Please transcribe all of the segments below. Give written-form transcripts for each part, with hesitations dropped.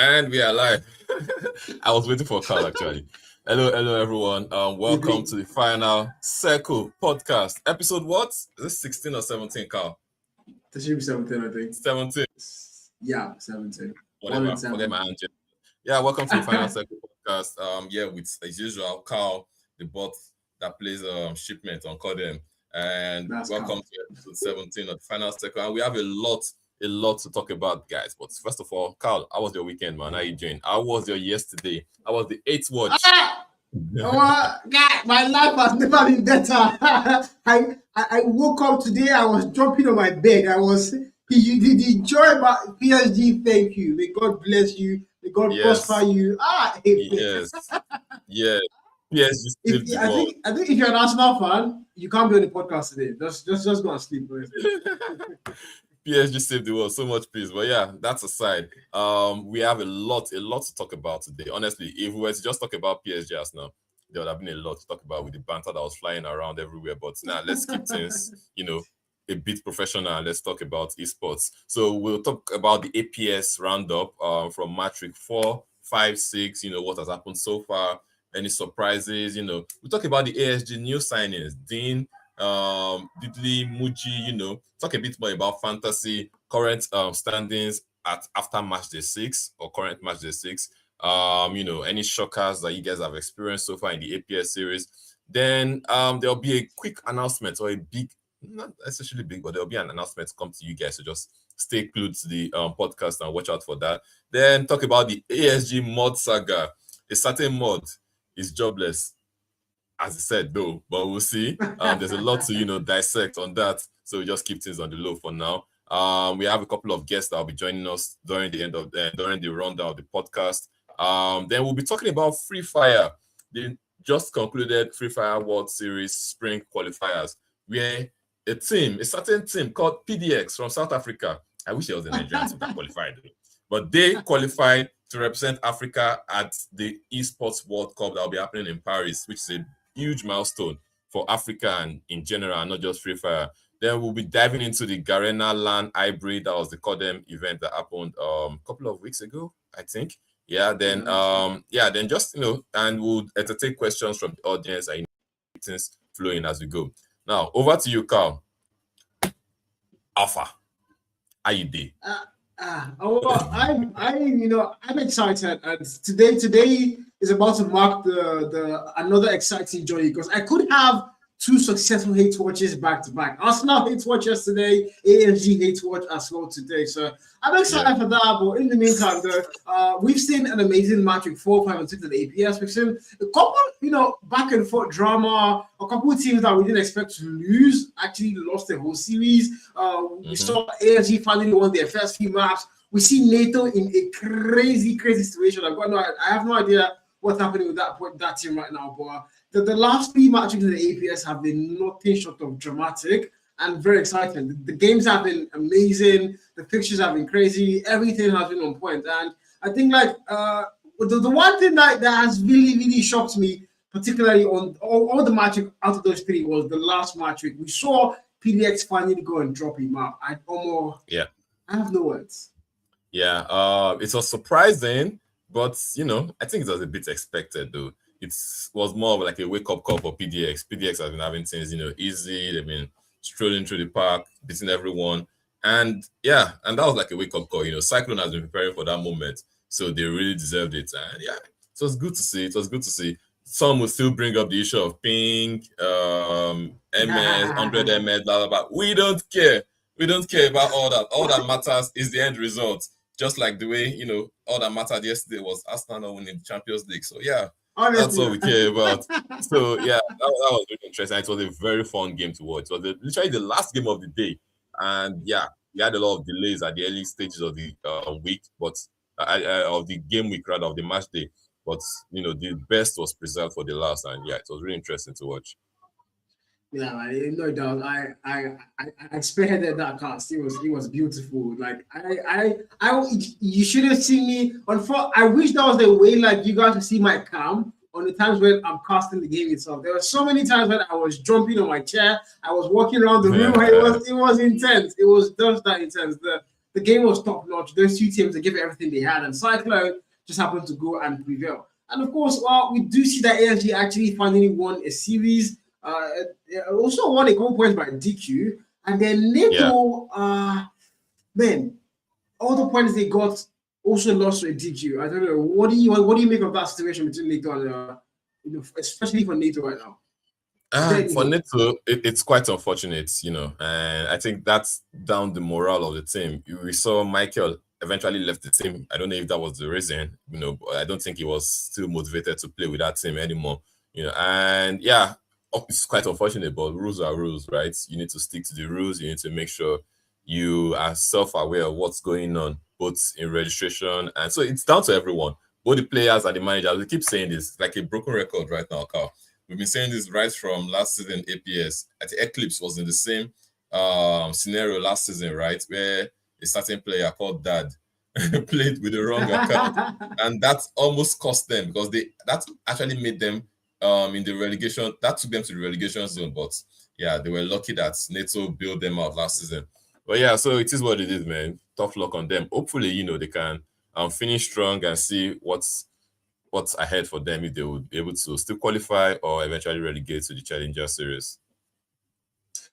And we are live. I was waiting for Carl actually. Hello everyone. Welcome to the Final Circle podcast. Episode what? Is this 16 or 17, Carl? This should be 17, I think. 17. Yeah, 17. Whatever. Forget my answer. Yeah, welcome to the Final Circle podcast. With as usual, Carl, the bot that plays shipment on Codem. And That's welcome to episode 17 of the Final Circle. And we have a lot to talk about, guys. But first of all, Carl, how was your weekend, man? How you doing? How was your yesterday? How was the 8th watch? God, my life has never been better. I woke up today. I was jumping on my bed. The joy about PSG. Thank you. May God bless you. May God prosper you. Yes. PSG. I think if you're an Arsenal fan, you can't be on the podcast today. Just go and sleep. PSG saved the world, so much peace. But yeah, that's aside. We have a lot to talk about today. Honestly, if we were to just talk about PSG just now, there would have been a lot to talk about with the banter that was flying around everywhere. But now let's keep things, a bit professional. Let's talk about esports. So we'll talk about the APS roundup from match week 4, 5, 6. What has happened so far. Any surprises? We talk about the ASG new signings, Dean, Diddley, Muji, talk a bit more about fantasy, current standings after match day 6 or current match day 6. Any shockers that you guys have experienced so far in the APS series. Then there'll be a quick announcement or a big, not especially big, but there'll be an announcement to come to you guys. So just stay glued to the podcast and watch out for that. Then talk about the ASG mod saga. A certain mod is jobless, as I said, though, but we'll see. There's a lot to dissect on that, so just keep things on the low for now. We have a couple of guests that will be joining us during the rundown of the podcast. Then we'll be talking about Free Fire. They just concluded Free Fire World Series Spring Qualifiers, where a certain team called PDX from South Africa. I wish it was a Nigerian team that qualified, but they qualified to represent Africa at the Esports World Cup that will be happening in Paris, which is a huge milestone for Africa and in general, not just Free Fire. Then we'll be diving into the Garena LAN hybrid. That was the Codem event that happened a couple of weeks ago, I think. Yeah, then just and we'll entertain questions from the audience and things flowing as we go. Now over to you, Carl. Alpha, how you doing? I'm excited, and today is about to mark the another exciting journey because I could have 2 successful hate watches back to back. Arsenal hate watch yesterday, AFG hate watch as well today. So I'm excited for that. But in the meantime, we've seen an amazing match with 4, 5, and 6 at the APS. We've seen a couple, back and forth drama. A couple of teams that we didn't expect to lose actually lost the whole series. We saw AFG finally won their first few maps. We see NATO in a crazy situation. I have no idea what's happening with that team right now, but the last 3 matches in the APS have been nothing short of dramatic and very exciting. The games have been amazing. The pictures have been crazy. Everything has been on point. And I think the one thing that has really shocked me, particularly on all the matches out of those 3, was the last match week. We saw PDX finally go and drop a map. I have no words. Yeah, it was surprising, but I think it was a bit expected though. It was more of like a wake-up call for PDX. PDX has been having things, easy. They've been strolling through the park, beating everyone. And that was like a wake-up call. Cyclone has been preparing for that moment, so they really deserved it. And it was good to see. Some will still bring up the issue of ping, MS, 100 MS, blah, blah, blah. We don't care. We don't care about all that. All that matters is the end result. Just like the way, all that mattered yesterday was Arsenal winning the Champions League. So, honestly, that's all we care about. So, that was really interesting. It was a very fun game to watch. It was literally the last game of the day. And, we had a lot of delays at the early stages of the week, but of the game week, rather, of the match day. But, the best was preserved for the last. And, it was really interesting to watch. Yeah, man, no doubt. I spearheaded that cast. It was beautiful. Like you should have seen me on. I wish that was the way. Like you guys to see my cam on the times when I'm casting the game itself. There were so many times when I was jumping on my chair. I was walking around the room. It was intense. It was just that intense. the game was top notch. Those two teams, they gave it everything they had, and Cyclone just happened to go and prevail. And of course, we do see that ASG actually finally won a series. Also won a couple points by DQ, and then NATO, man, all the points they got also lost to a DQ. I don't know. What do you make of that situation between NATO and especially for NATO right now? For NATO, it's quite unfortunate, and I think that's down the morale of the team. We saw Michael eventually left the team. I don't know if that was the reason, but I don't think he was still motivated to play with that team anymore, and yeah, it's quite unfortunate, but rules are rules, right? You need to stick to the rules. You need to make sure you are self-aware of what's going on, both in registration, and so it's down to everyone, both the players and the managers. We keep saying this, like a broken record right now, Carl. We've been saying this right from last season APS. I think Eclipse was in the same scenario last season, right? Where a certain player called Dad played with the wrong account. And that almost cost them because that actually made them in the relegation. That took them to the relegation zone. But yeah, they were lucky that NATO bailed them out last season. But yeah, so it is what it is, man. Tough luck on them. Hopefully, they can finish strong and see what's ahead for them if they would be able to still qualify or eventually relegate to the Challenger Series.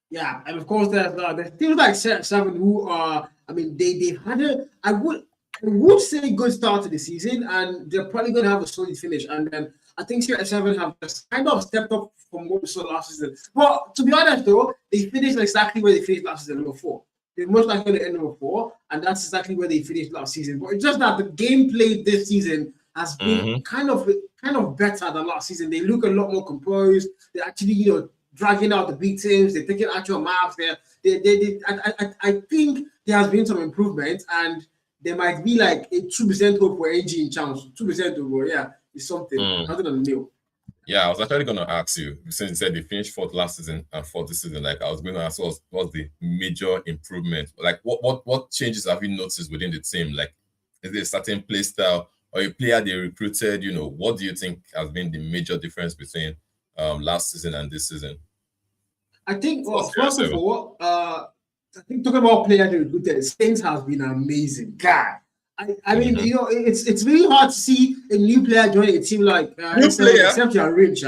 Yeah, and of course there's teams like Seven who are, they've had I would say good start to the season, and they're probably going to have a solid finish. And then I think Seven have just kind of stepped up from what we saw last season. Well, to be honest though, they finished exactly where they finished last season, number 4. They're most likely to end number 4, and that's exactly where they finished last season. But it's just that the gameplay this season has been kind of better than last season. They look a lot more composed. They're actually, dragging out the big teams. They're taking actual maps. I think there has been some improvement, and there might be like a 2% hope for NG in chance. 2% over, yeah, is something other than nil. Yeah, I was actually going to ask you, since you said they finished 4th last season and 4th this season, like I was going to ask what's the major improvement? Like what changes have you noticed within the team? Like, is there a certain play style or a player they recruited? What do you think has been the major difference between last season and this season? I think, first of all, I think talking about players they recruited, Saints has been amazing. God, I mean, it's really hard to see a new player join a team like except you're rich,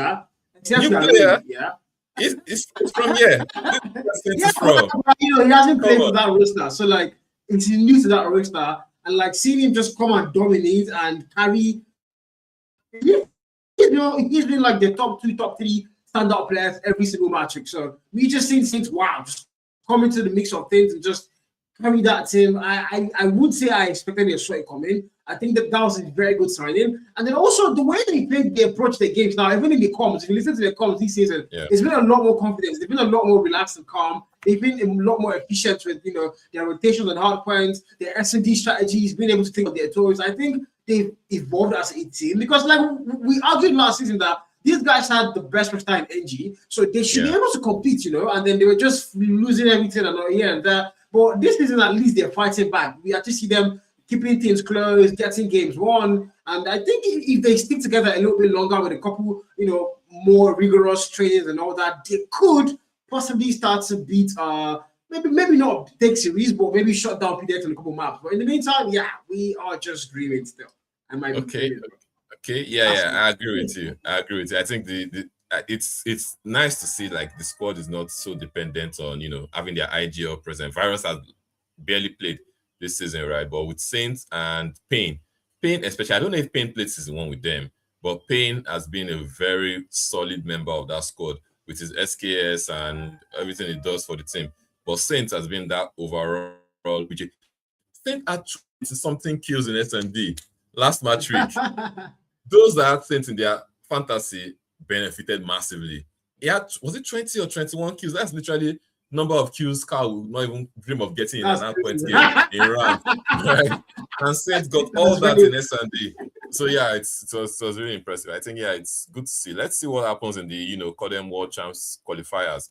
except you're rich, yeah. It's from here. He hasn't played for that roster, so like it's new to that roster, and like seeing him just come and dominate and carry. He's been like the top 2, top 3 standout players every single match. So we just seen Saints, wow, just come into the mix of things and just carry that team. I would say I expected a sweat coming. I think that was a very good signing. And then also the way they approach their games now, even in the comms, if you listen to the comms this season, it's been a lot more confidence. They've been a lot more relaxed and calm. They've been a lot more efficient with their rotations and hard points, their S&D strategies, being able to think of their toes. I think they've evolved as a team because like we argued last season that these guys had the best roster in NG, so they should be able to compete, and then they were just losing everything and here and there. But this season, at least they're fighting back. We actually see them keeping things close, getting games won, and I think if they stick together a little bit longer with a couple, more rigorous trainings and all that, they could possibly start to beat, maybe not take series, but maybe shut down PDX on a couple maps. But in the meantime, yeah, we are just dreaming still. Okay, yeah, I agree with you. I think it's nice to see like the squad is not so dependent on having their IGL present. Virus has barely played this season, right? But with Saints and Payne especially, I don't know if Payne played season 1 with them, but Payne has been a very solid member of that squad with his SKS and everything he does for the team. But Saints has been that overall. Saints had something kills in SMD last match week. Those that had Saints in their fantasy benefited massively. He had, was it 20 or 21 kills? That's literally number of kills Carl would not even dream of getting in an 9-point game in round. Right? And Saints got all that in S&D. So yeah, it was really impressive. I think it's good to see. Let's see what happens in the Codem World Champs qualifiers.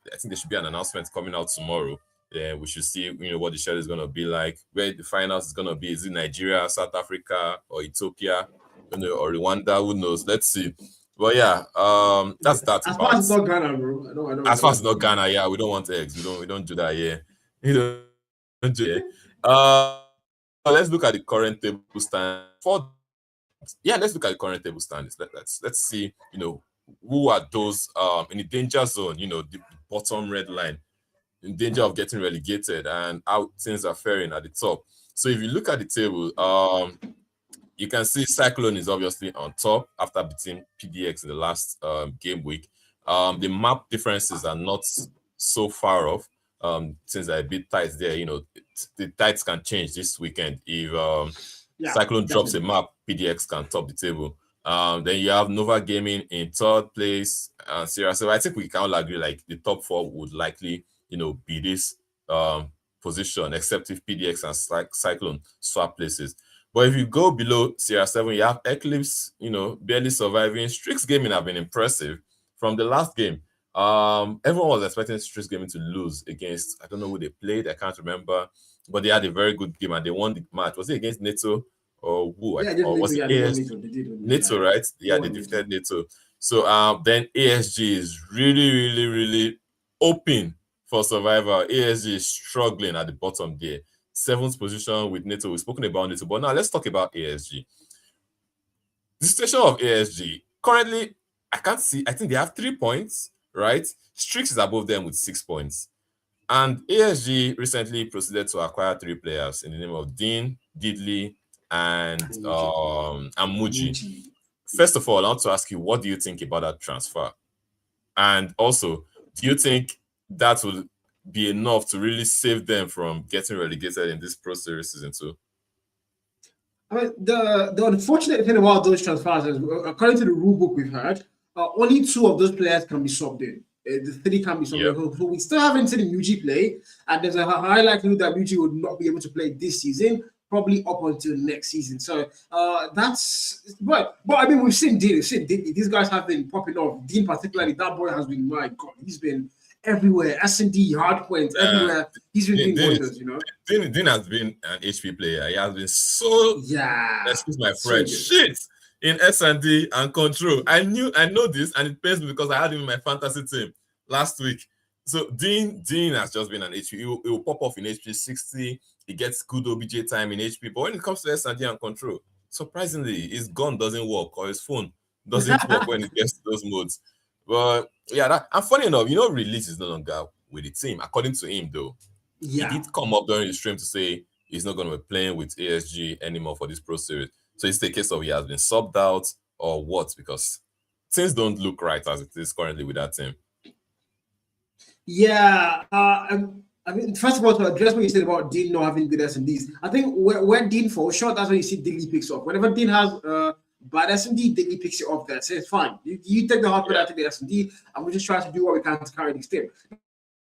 I think there should be an announcement coming out tomorrow. Yeah, we should see what the schedule is going to be like, where the finals is going to be. Is it Nigeria, South Africa, or Ethiopia, or Rwanda? Who knows? Let's see. But yeah, that's that. As far as it's not Ghana, bro. I don't as far as it's not Ghana, yeah, we don't want eggs. We don't do that here. We don't do it. Let's look at the current table stand. Let's look at the current table standings. Let's see, who are those in the danger zone, the bottom red line, in danger of getting relegated, and how things are faring at the top. So if you look at the table, you can see Cyclone is obviously on top after beating PDX in the last game week. The map differences are not so far off. Since they're a bit tight there, the tights can change this weekend. If Cyclone drops a map, PDX can top the table. Then you have Nova Gaming in third place, Sierra. So I think we can all agree like the top four would likely, be this position, except if PDX and Cyclone swap places. But if you go below Sierra 7, you have Eclipse, barely surviving. Strix Gaming have been impressive from the last game. Everyone was expecting Strix Gaming to lose against, I don't know who they played, I can't remember, but they had a very good game and they won the match. Was it against NATO or who? Yeah, or was it NATO, right? Yeah, they defeated NATO. So then ASG is really, really, really open for survival. ASG is struggling at the bottom there. 7th position with NATO. We've spoken about NATO, but now let's talk about ASG. The situation of ASG currently, I think they have 3 points, right? Strix is above them with 6 points. And ASG recently proceeded to acquire 3 players in the name of Dean, Diddley, and Muji. First of all, I want to ask you, what do you think about that transfer? And also, do you think that will be enough to really save them from getting relegated in this Pro Series season 2? I mean, the unfortunate thing about those transfers is, according to the rule book we've heard, only 2 of those players can be subbed in. The 3 can be subbed in. So we still haven't seen Muji play, and there's a high likelihood that Muji would not be able to play this season, probably up until next season. So that's but I mean, we've seen Dean. These guys have been popping off. Dean particularly, that boy has been, my God, he's been everywhere. S&D, Hardpoint, everywhere. He's been doing wonders, Dean has been an HP player. He has been so, excuse my French, shit in S&D and Control. I know this, and it pains me because I had him in my fantasy team last week. So Dean has just been an HP. He will pop off in HP 60. He gets good OBJ time in HP. But when it comes to S&D and Control, surprisingly, his gun doesn't work or his phone doesn't work when it gets to those modes. But yeah, and funny enough, Release is no longer with the team. According to him, though, he did come up during the stream to say he's not going to be playing with ASG anymore for this Pro Series. So it's the case of he has been subbed out or what? Because things don't look right as it is currently with that team. Yeah, I mean, first of all, to address what you said about Dean not having good S&Ds, I think when Dean falls short, that's when you see Diddley picks up. Whenever Dean has bad S&D, Diddley picks it up there. So it's fine. You take the hard part, I take the S&D, and we just try to do what we can to carry this team.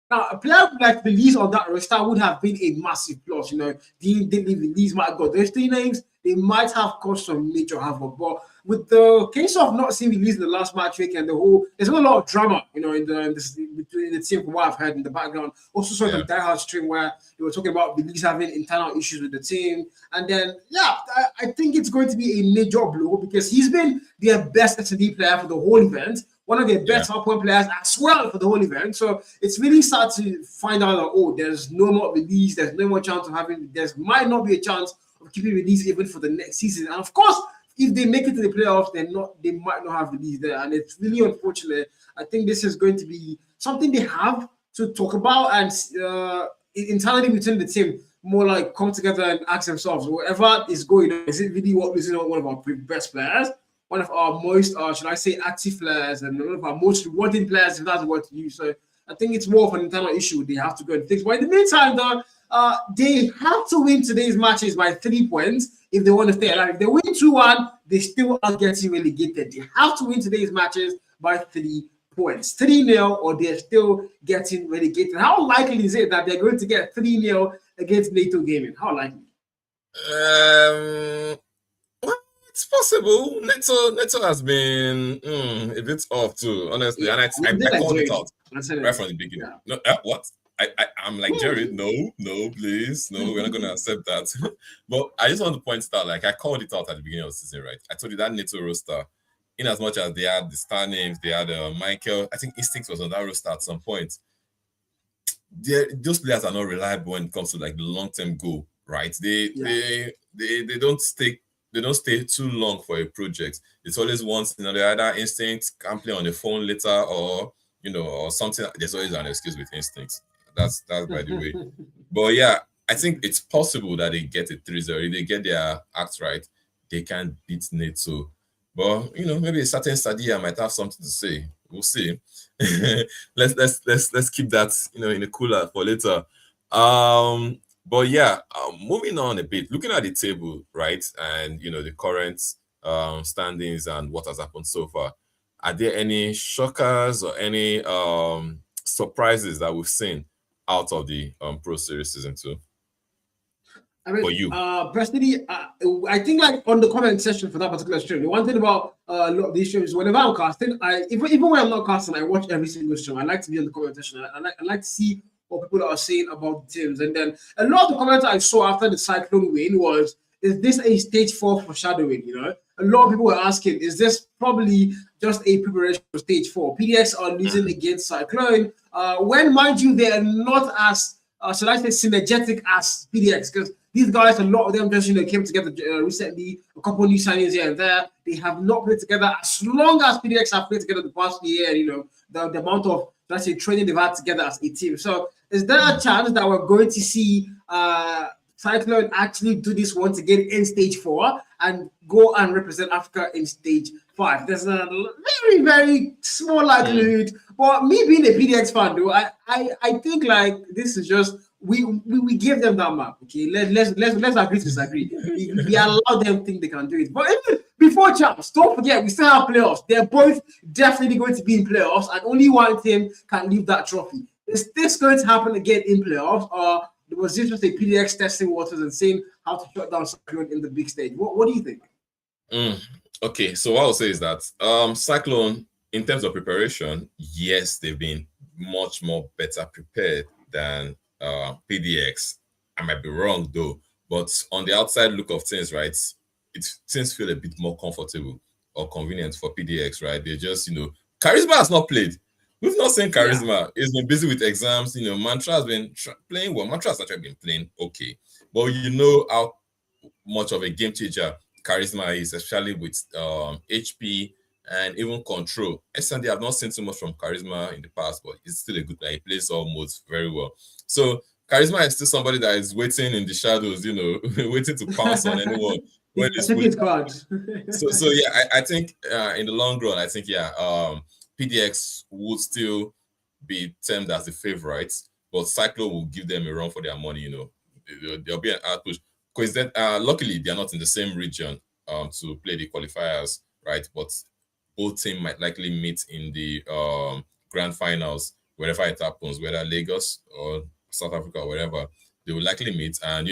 Now, a player like Belize on that roster would have been a massive plus. Dean, Diddley, Belize, my God, those 3 names, they might have caused some major havoc. But with the case of not seeing Belize in the last match week and there's a lot of drama, between the team from what I've heard in the background. Also saw the diehard stream where they were talking about Belize having internal issues with the team. And then, I think it's going to be a major blow because he's been their best S&D player for the whole event. One of their best hardpoint players as well for the whole event. So it's really sad to find out that, there's no more Release, there's no more chance of having, there might not be a chance of keeping Release even for the next season. And of course, if they make it to the playoffs, they might not have Release there. And it's really unfortunate. I think this is going to be something they have to talk about and internally between the team, more like come together and ask themselves, whatever is going on, is it really what losing one of our best players? One of our most, should I say, active players and one of our most rewarding players, if that's the word to use. So I think it's more of an internal issue they have to go and fix. But in the meantime, though, they have to win today's matches by 3 points if they want to stay alive. If they win 2-1, they still are getting relegated. They have to win today's matches by 3 points. 3-0, or they're still getting relegated. How likely is it that they're going to get 3-0 against NATO Gaming? How likely? It's possible. Neto has been a bit off too, honestly. And I called it out right from the beginning. Yeah. No, what? I'm like, Jared, no, please. No, we're not going to accept that. But I just want to point out, I called it out at the beginning of the season, right? I told you that Neto roster, in as much as they had the star names, they had Michael, I think Instincts was on that roster at some point. Those players are not reliable when it comes to the long-term goal right? They don't stay too long for a project. It's always once, the other instinct can play on the phone later, or or something. There's always an excuse with instincts. That's by the way. But yeah, I think it's possible that they get a 3-0. If they get their act right, they can beat NATO. But maybe a certain Sadia might have something to say. We'll see. let's keep that in the cooler for later. But yeah, moving on a bit, looking at the table, right, and the current standings and what has happened so far. Are there any shockers or any surprises that we've seen out of the Pro Series Season 2? I mean, for you? Personally, I think like on the comment section for that particular stream, the one thing about a lot of these streams, whenever I'm casting, even when I'm not casting, I watch every single stream. I like to be on the comment section. I like to see what people are saying about the teams. And then a lot of the comments I saw after the Cyclone win was, is this a stage 4 foreshadowing? A lot of people were asking, is this probably just a preparation for stage 4? PDX are losing against Cyclone. When, mind you, they are not as, should I say, synergetic as PDX, because these guys, a lot of them just came together recently, a couple of new signings here and there. They have not played together as long as PDX have played together the past year. The amount of, let's say, training they've had together as a team. So is there a chance that we're going to see Cyclone actually do this once again in stage 4 and go and represent Africa in stage 5? There's a very, very small likelihood. But me being a PDX fan, though, I think like this is just we give them that map. Okay, let's agree to disagree. We allow them to think they can do it. But even before champs, don't forget we still have playoffs. They're both definitely going to be in playoffs, and only one team can leave that trophy. Is this going to happen again in playoffs, or was this just a PDX testing waters and seeing how to shut down Cyclone in the big stage? What do you think? Okay, so what I'll say is that Cyclone, in terms of preparation, yes, they've been much more better prepared than PDX. I might be wrong though, but on the outside look of things, right, things feel a bit more comfortable or convenient for PDX, right? They just, Charisma has not played. We've not seen Charisma. Yeah. He's been busy with exams. Mantra has been playing well. Mantra has actually been playing okay. But how much of a game changer Charisma is, especially with HP and even Control. SND, I've not seen too much from Charisma in the past, but he's still a good player. He plays all modes very well. So Charisma is still somebody that is waiting in the shadows, waiting to pounce on anyone. When it's cards. so yeah, I think in the long run, I think PDX would still be termed as the favorites, but Cyclone will give them a run for their money. There'll be an hard push because then luckily they're not in the same region to play the qualifiers, right? But both teams might likely meet in the grand finals wherever it happens, whether Lagos or South Africa or wherever. They will likely meet, and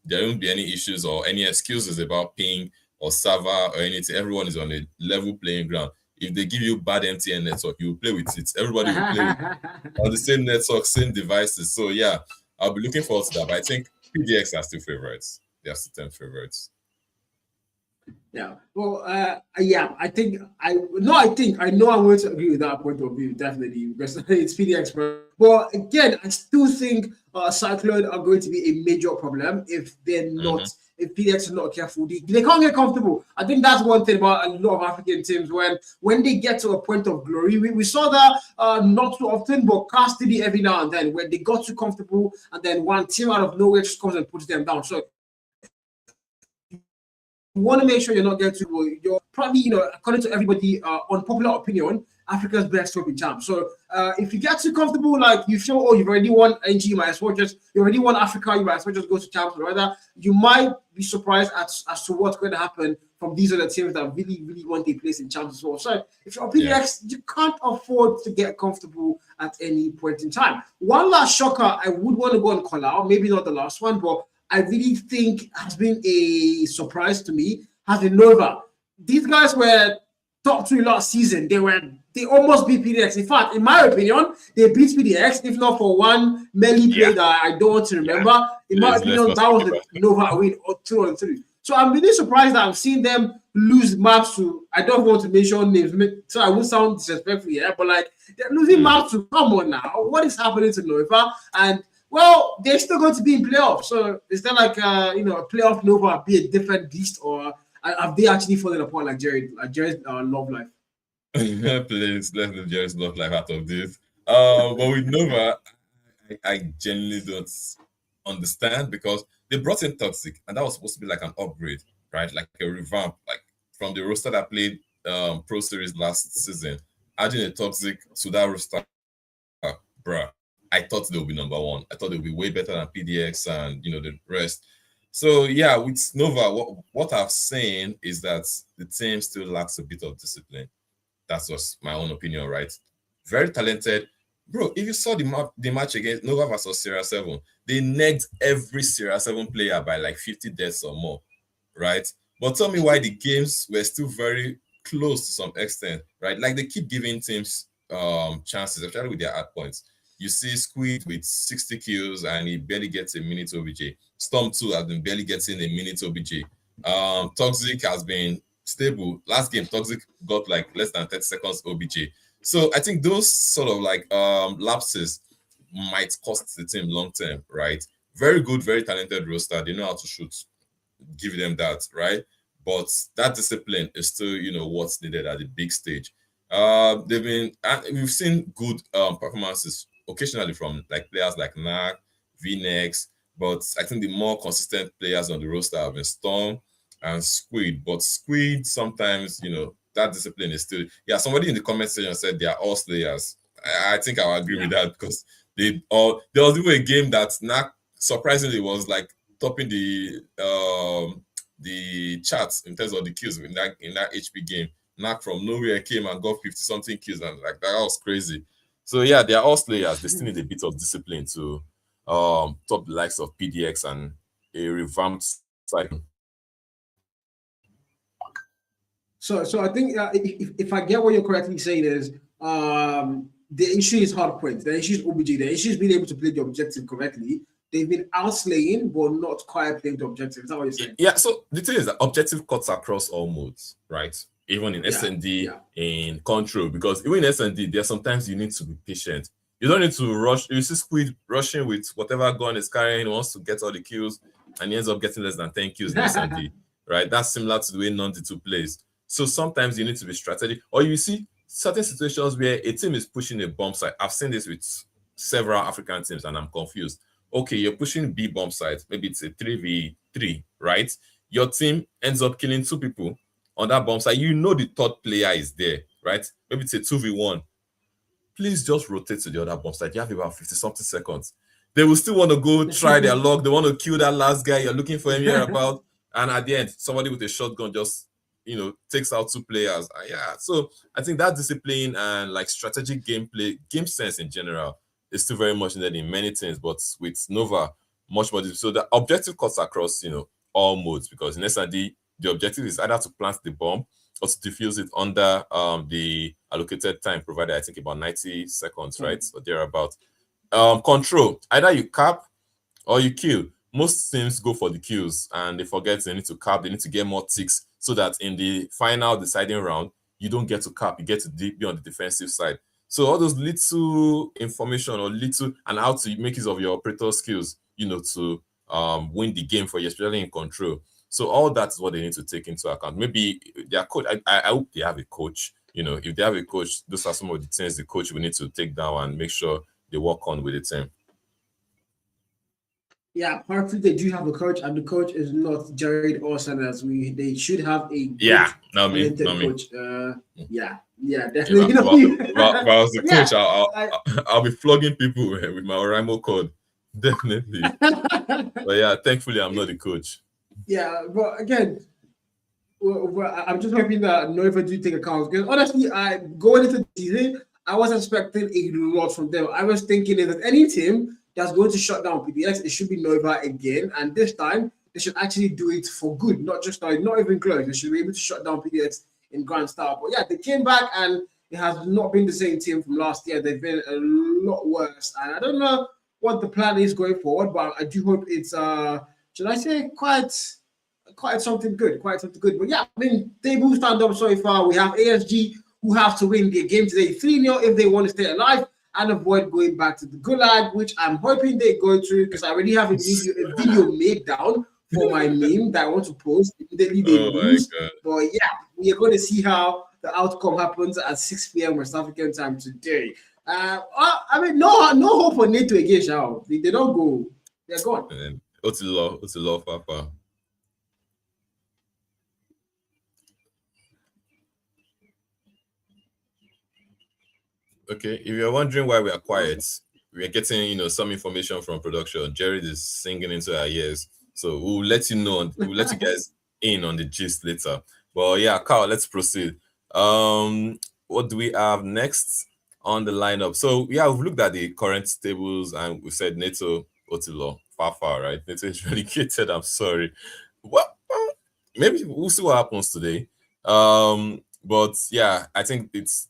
there won't be any issues or any excuses about ping or server or anything. Everyone is on a level playing ground. If they give you bad MTN network, you will play with it. Everybody will play on the same network, same devices. So yeah, I'll be looking forward to that. But I think PDX are still favorites. They are still 10 favorites. Yeah. Well, yeah. I know I'm going to agree with that point of view, definitely, because it's PDX. But again, I still think Cyclone are going to be a major problem if they're not. If PDX is not careful, they can't get comfortable. I think that's one thing about a lot of African teams. When they get to a point of glory, we saw that not too often, but Castedy every now and then, when they got too comfortable, and then one team out of nowhere just comes and puts them down. So you want to make sure you're not getting too. You're probably, according to everybody, unpopular opinion, Africa's best trophy champ. So if you get too comfortable, like you show, you've already won NG, you might as well you already won Africa, you might as well just go to champs or rather. You might be surprised as to what's going to happen from these other teams that really, really want a place in champs as well. So if you're a PDX, you can't afford to get comfortable at any point in time. One last shocker I would want to go and call out, maybe not the last one, but I really think has been a surprise to me, has been Nova. These guys were top 3 last season. They almost beat PDX. In fact, in my opinion, they beat PDX, if not for one melee play that I don't want to remember. In my opinion, that was the Nova win 2-3. So I'm really surprised that I'm seeing them lose maps to, I don't want to mention names, so I won't sound disrespectful here, but like they're losing maps to, come on now. What is happening to Nova? And Well, they're still going to be in playoffs. So is that like a playoff Nova be a different beast, or have they actually fallen apart like Jared's love life? Please, let's leave Jerry's love life out of this. But with Nova, I genuinely don't understand because they brought in Toxic, and that was supposed to be like an upgrade, right? Like a revamp, like from the roster that played Pro Series last season. Adding a Toxic to that roster, bruh, I thought they would be number one. I thought they would be way better than PDX and the rest. So yeah, with Nova, what I've seen is that the team still lacks a bit of discipline. That's just my own opinion, right? Very talented. Bro, if you saw the match against Nova versus Sierra 7, they negged every Sierra 7 player by like 50 deaths or more, right? But tell me why the games were still very close to some extent, right? Like they keep giving teams chances, especially with their hard points. You see Squid with 60 kills and he barely gets a minute OBJ. Storm 2 has been barely getting a minute OBJ. Toxic has been stable. Last game, Toxic got like less than 30 seconds OBJ. So I think those sort of like lapses might cost the team long term, right? Very good, very talented roster. They know how to shoot. Give them that, right? But that discipline is still, what's needed at the big stage. We've seen good performances occasionally from like players like Nak, VNex, but I think the more consistent players on the roster have been Storm and Squid. But Squid sometimes, that discipline is still. Yeah, somebody in the comment section said they are all slayers. I think I'll agree with that because there was even a game that Nak surprisingly was like topping the charts in terms of the kills in that HP game. Nak from nowhere came and got 50 something kills, and like that was crazy. So yeah, they are all slayers. They still need a bit of discipline to top the likes of PDX and a revamped cycle. So I think if I get what you're correctly saying is the issue is hard points, the issue is OBJ, the issue is being able to play the objective correctly. They've been outslaying but not quite playing the objective. Is that what you're saying? Yeah, so the thing is that objective cuts across all modes, right? Even in SND, in control, because even in SND, there sometimes you need to be patient. You don't need to rush. You see Squid rushing with whatever gun is carrying, wants to get all the kills, and he ends up getting less than 10 kills in SND, right? That's similar to the way Non-D2 plays. So sometimes you need to be strategic, or you see certain situations where a team is pushing a bomb site. I've seen this with several African teams, and I'm confused. Okay, you're pushing B bomb site. Maybe it's a 3v3, right? Your team ends up killing 2 people on that bomb site. You know the third player is there, right? Maybe it's a 2v1. Please just rotate to the other bomb site. You have about 50-something seconds. They will still want to go try their luck. They want to kill that last guy. You're looking for him here about. And at the end, somebody with a shotgun just, takes out 2 players. Yeah. So I think that discipline and like strategic gameplay, game sense in general is still very much needed in many things. But with Nova, much more. So the objective cuts across, all modes, because in SND, the objective is either to plant the bomb or to defuse it under the allocated time provided, I think about 90 seconds, right? Or thereabout. Control, either you cap or you kill. Most teams go for the kills and they forget they need to cap, they need to get more ticks so that in the final deciding round, you don't get to cap, you get to be on the defensive side. So all those little information or little and how to make use of your operator skills, to win the game for you, especially in control. So all that's what they need to take into account. Maybe their coach, I hope they have a coach. If they have a coach, those are some of the things the coach will need to take down and make sure they work on with the team. Yeah, partly they do have a coach, and the coach is not Jared or Sanders. They should have a not me. Coach. Yeah, definitely. If I was the coach, I'll be flogging people with my Oraimo code, definitely. But yeah, thankfully I'm not the coach. Yeah, but again, I'm just hoping that Nova do take account, because honestly, going into the season, I was expecting a lot from them. I was thinking that any team that's going to shut down PDX, it should be Nova again. And this time, they should actually do it for good, not even close. They should be able to shut down PDX in grand style. But yeah, they came back and it has not been the same team from last year. They've been a lot worse. And I don't know what the plan is going forward, but I do hope it's, should I say, quite something good. But yeah, I mean, they will stand up so far. We have ASG who have to win their game today 3-0 if they want to stay alive. and avoid going back to the gulag, which I'm hoping they go through because I already have a video made down for my meme that I want to post immediately they Oh my lose. god. But yeah, we are going to see how the outcome happens at 6 p.m. West African time today. I mean, no hope for NATO again, Shao. They don't go. They're gone. And Otilo, Papa. Okay, if you're wondering why we are quiet, we are getting some information from production. Jared is singing into our ears, so we'll let you know. We'll let you guys in on the gist later. But yeah, Carl, let's proceed. What do we have next on the lineup? So yeah, we've looked at the current tables and we said Neto, Otilo, Fafa, right? Neto is relegated. I'm sorry. Well, maybe we'll see what happens today. But yeah, I think it's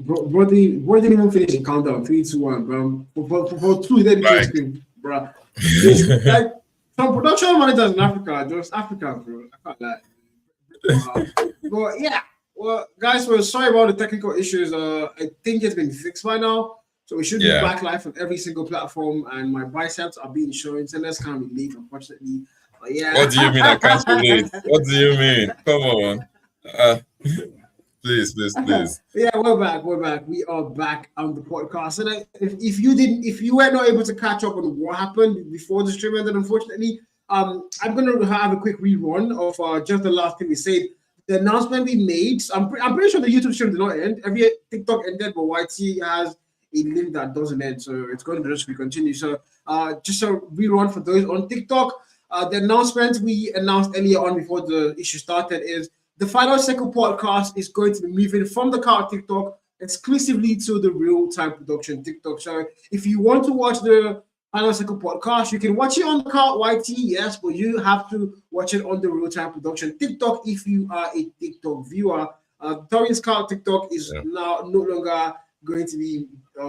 Bro didn't even finish the countdown. 3, 2, 1, bro. For two, then Like, bro. This, like, some production managers in Africa are just Africa, bro. I can't lie. But yeah, well, guys, we're sorry about the technical issues. I think it's been fixed by now, so we should be back live on every single platform. And my biceps are being shown, so let's can't be late, unfortunately. But yeah. What do you mean I can't relate? What do you mean? Come on. Please. Yeah, we're back. We are back on the podcast. And if you were not able to catch up on what happened before the stream ended, unfortunately, I'm gonna have a quick rerun of just the last thing we said. The announcement we made. I'm pretty sure the YouTube stream did not end. Every TikTok ended, but YT has a link that doesn't end, so it's going to just be continued. So just a rerun for those on TikTok. The announcement we announced earlier on before the issue started is the Final Circle podcast is going to be moving from the car TikTok exclusively to the Real Time Production TikTok. So if you want to watch the Final Circle podcast, you can watch it on the car YT, yes, but you have to watch it on the Real Time Production TikTok if you are a TikTok viewer. Torian's car TikTok is now no longer going to be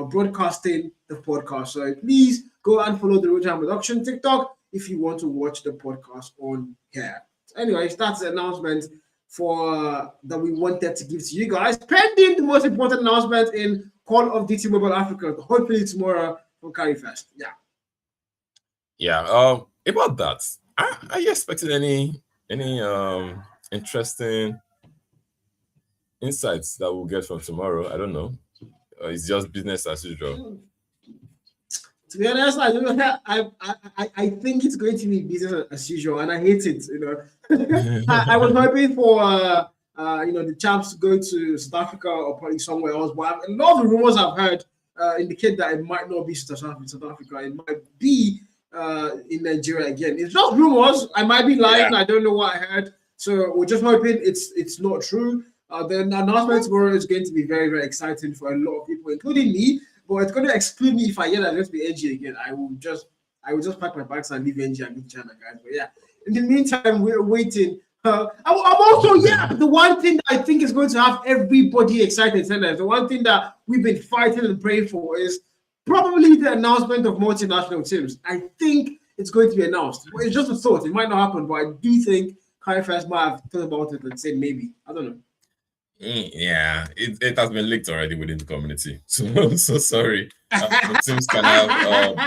broadcasting the podcast. So please go and follow the Real Time Production TikTok if you want to watch the podcast on here. Anyways, that's the announcement for that we wanted to give to you guys. Pending the most important announcement in Call of Duty Mobile Africa, hopefully tomorrow for CarryFest. Yeah. About that, are you expecting any interesting insights that we'll get from tomorrow? I don't know. It's just business as usual. To be honest, I think it's going to be business as usual, and I hate it. I was hoping for the champs to go to South Africa or probably somewhere else, but a lot of the rumors I've heard indicate that it might not be South Africa. It might be in Nigeria again. It's just rumors. I might be lying. Yeah. I don't know what I heard. So we're just hoping it's not true. The announcement tomorrow is going to be very, very exciting for a lot of people, including me. But it's going to exclude me if I hear that it's going to be NG again. I will just pack my bags and leave NG and go to China, guys. But yeah, in the meantime, we're waiting. I'm also, the one thing that I think is going to have everybody excited, the one thing that we've been fighting and praying for is probably the announcement of multinational teams. I think it's going to be announced. But it's just a thought. It might not happen, but I do think CarryFest might have thought about it and said maybe. I don't know. Yeah, it has been leaked already within the community. So I'm so sorry. The teams can have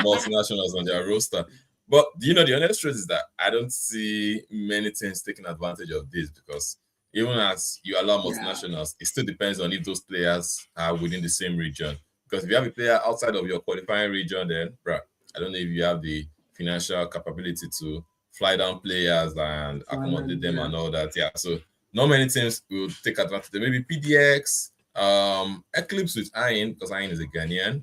multinationals on their roster. But the honest truth is that I don't see many teams taking advantage of this, because even as you allow multinationals, it still depends on if those players are within the same region. Because if you have a player outside of your qualifying region, then I don't know if you have the financial capability to fly down players and accommodate them and all that. Yeah, so not many teams will take advantage. Maybe PDX, Eclipse with Ayin, because Ayin is a Ghanaian.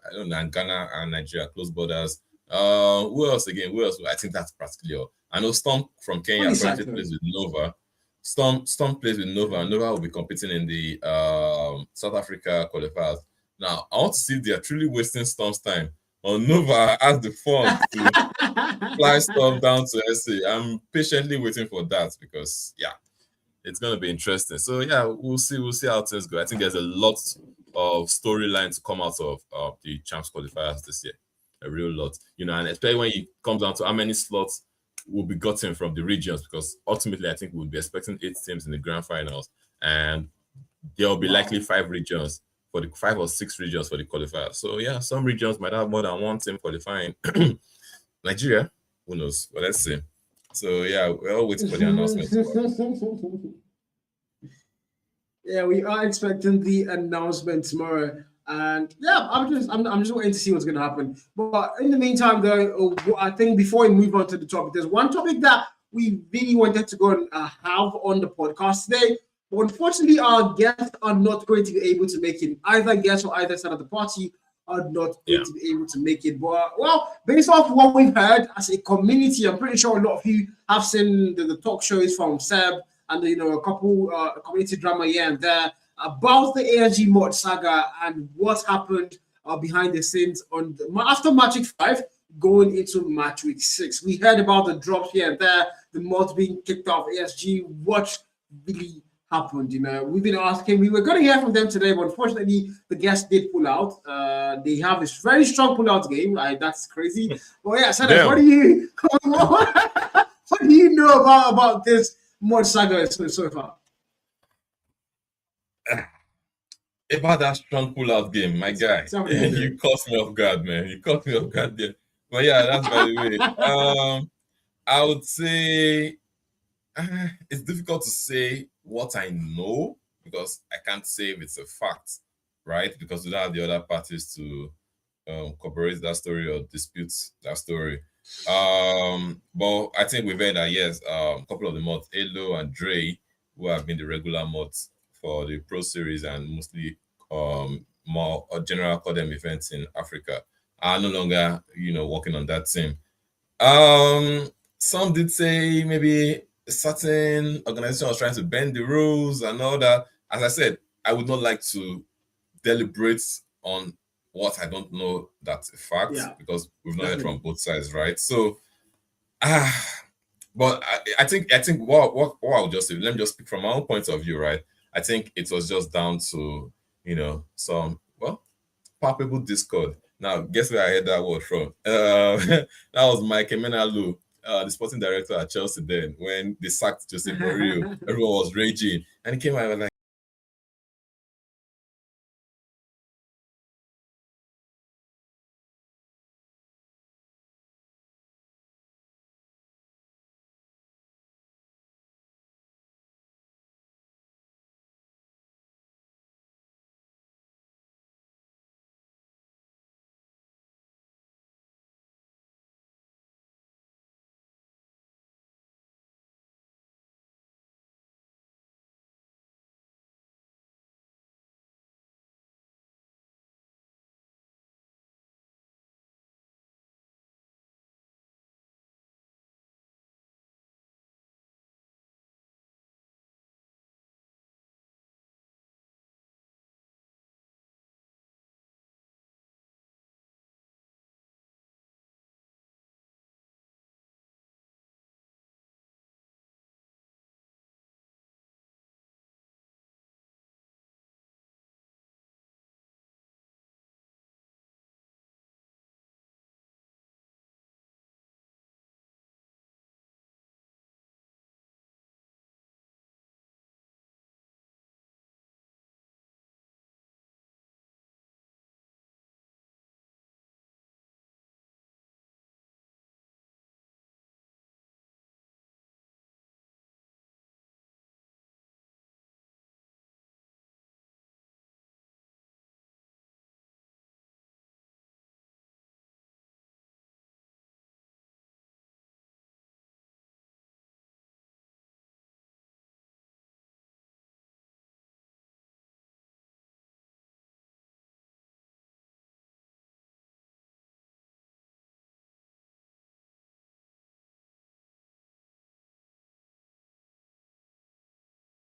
I don't know, and Ghana and Nigeria, close borders. Who else again? I think that's practically all. I know Storm from Kenya currently plays with Nova. Storm plays with Nova. Nova will be competing in the South Africa qualifiers. Now, I want to see if they are truly wasting Storm's time. Or Nova has the fun to fly Storm down to SA. I'm patiently waiting for that, because it's going to be interesting. So we'll see how things go. I think there's a lot of storyline to come out of the champs qualifiers this year, a real lot. And especially when it comes down to how many slots will be gotten from the regions, because ultimately I think we'll be expecting 8 teams in the grand finals, and there will be likely 5 regions for the 5 or 6 regions for the qualifiers. So some regions might have more than one team qualifying. Nigeria, who knows? But let's see. So we're all waiting for the announcement. We are expecting the announcement tomorrow, and I'm just waiting to see what's going to happen. But in the meantime, though, I think before we move on to the topic, there's one topic that we really wanted to go and have on the podcast today. But unfortunately, our guests are not going to be able to make it. Either guest or either side of the party are not going to be able to make it. But based off what we've heard as a community, I'm pretty sure a lot of you have seen the talk shows from Seb and a couple community drama here and there about the ASG mod saga and what happened behind the scenes after Match Week 5 going into Match Week 6. We heard about the drops here and there, the mods being kicked off ASG, what really happened. We've been asking. We were going to hear from them today, but unfortunately, the guest did pull out. They have this very strong pull-out game. That's crazy. But yeah, Sadesh, what do you what do you know about this mod saga so far? About that strong pull-out game, my guy. You caught me off guard, man. You caught me off guard there. But yeah, that's by the way. I would say it's difficult to say what I know because I can't say if it's a fact, right? Because we don't have the other parties to corroborate that story or dispute that story. But I think we've heard that yes, a couple of the mods, Elo and Dre, who have been the regular mods for the Pro Series and mostly more general Codem events in Africa, are no longer working on that team. Some did say maybe a certain organization was trying to bend the rules and all that. As I said, I would not like to deliberate on what I don't know that's a fact because we've not heard from both sides, right? So, but I think what I'll just say, let me just speak from my own point of view, right? I think it was just down to some palpable discord. Now, guess where I heard that word from? That was Mike Emenalu, the sporting director at Chelsea then, when they sacked Jose Mourinho. Everyone was raging. And he came out and was like,